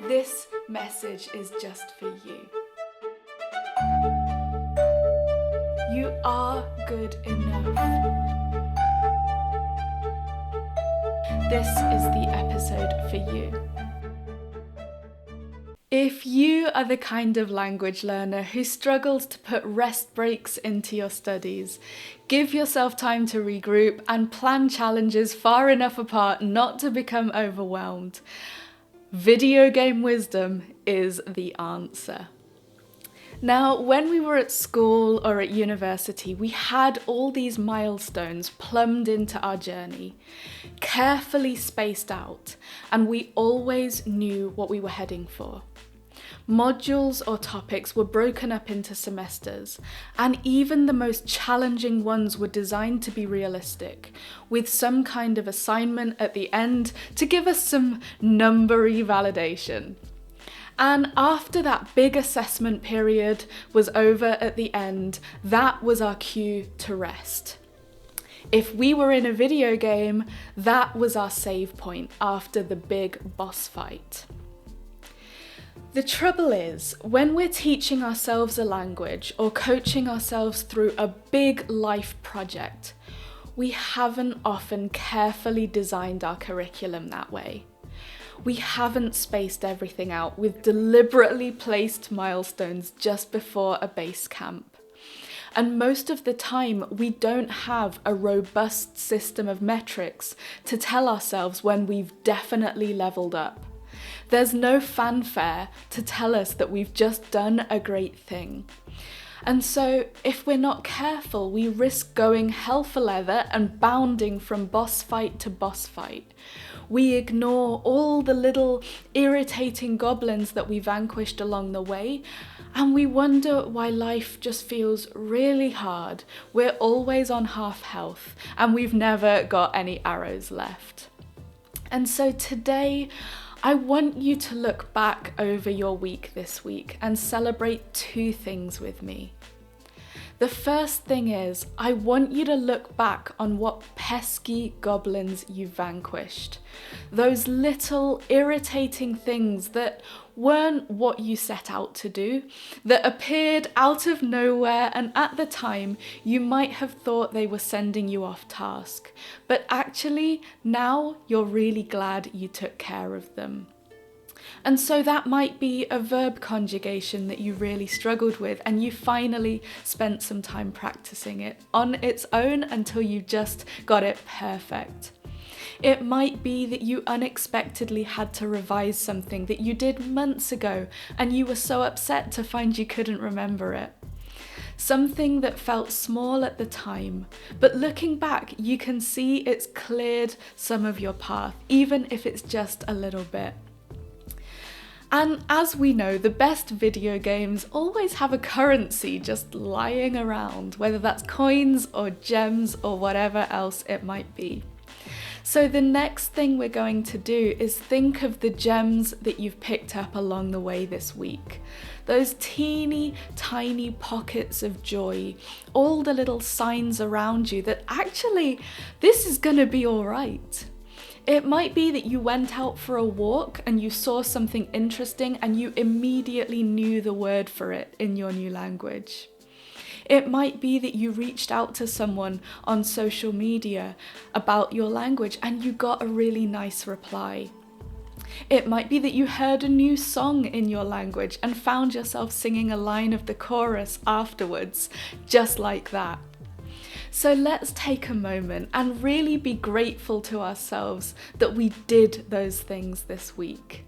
This message is just for you. You are good enough. This is the episode for you. If you are the kind of language learner who struggles to put rest breaks into your studies, give yourself time to regroup and plan challenges far enough apart not to become overwhelmed. Video game wisdom is the answer. Now, when we were at school or at university, we had all these milestones plumbed into our journey, carefully spaced out, and we always knew what we were heading for. Modules or topics were broken up into semesters, and even the most challenging ones were designed to be realistic, with some kind of assignment at the end to give us some numbery validation. And after that big assessment period was over at the end, that was our cue to rest. If we were in a video game, that was our save point after the big boss fight. The trouble is, when we're teaching ourselves a language or coaching ourselves through a big life project, we haven't often carefully designed our curriculum that way. We haven't spaced everything out with deliberately placed milestones just before a base camp. And most of the time, we don't have a robust system of metrics to tell ourselves when we've definitely leveled up. There's no fanfare to tell us that we've just done a great thing. And so, if we're not careful, we risk going hell for leather and bounding from boss fight to boss fight. We ignore all the little irritating goblins that we vanquished along the way, and we wonder why life just feels really hard. We're always on half health, and we've never got any arrows left. And so today, I want you to look back over your week this week and celebrate two things with me. The first thing is, I want you to look back on what pesky goblins you vanquished. Those little irritating things that weren't what you set out to do, that appeared out of nowhere, and at the time you might have thought they were sending you off task. But actually, now you're really glad you took care of them. And so that might be a verb conjugation that you really struggled with and you finally spent some time practicing it on its own until you just got it perfect. It might be that you unexpectedly had to revise something that you did months ago and you were so upset to find you couldn't remember it. Something that felt small at the time, but looking back, you can see it's cleared some of your path, even if it's just a little bit. And as we know, the best video games always have a currency just lying around, whether that's coins or gems or whatever else it might be. So the next thing we're going to do is think of the gems that you've picked up along the way this week. Those teeny tiny pockets of joy, all the little signs around you that actually this is going to be all right. It might be that you went out for a walk and you saw something interesting and you immediately knew the word for it in your new language. It might be that you reached out to someone on social media about your language and you got a really nice reply. It might be that you heard a new song in your language and found yourself singing a line of the chorus afterwards, just like that. So let's take a moment and really be grateful to ourselves that we did those things this week.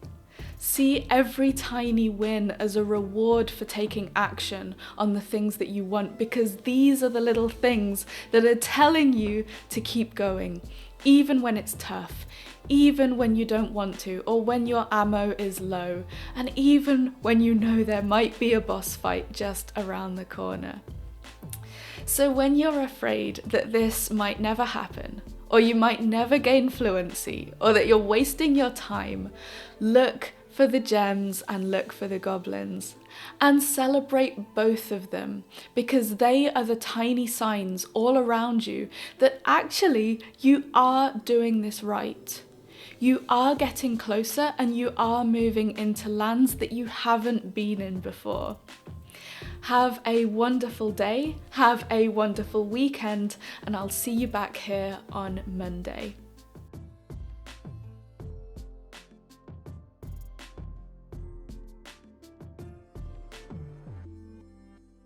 See every tiny win as a reward for taking action on the things that you want, because these are the little things that are telling you to keep going, even when it's tough, even when you don't want to, or when your ammo is low, and even when you know there might be a boss fight just around the corner. So when you're afraid that this might never happen, or you might never gain fluency, or that you're wasting your time, look for the gems and look for the goblins, and celebrate both of them, because they are the tiny signs all around you that actually you are doing this right. You are getting closer and you are moving into lands that you haven't been in before. Have a wonderful day, have a wonderful weekend, and I'll see you back here on Monday.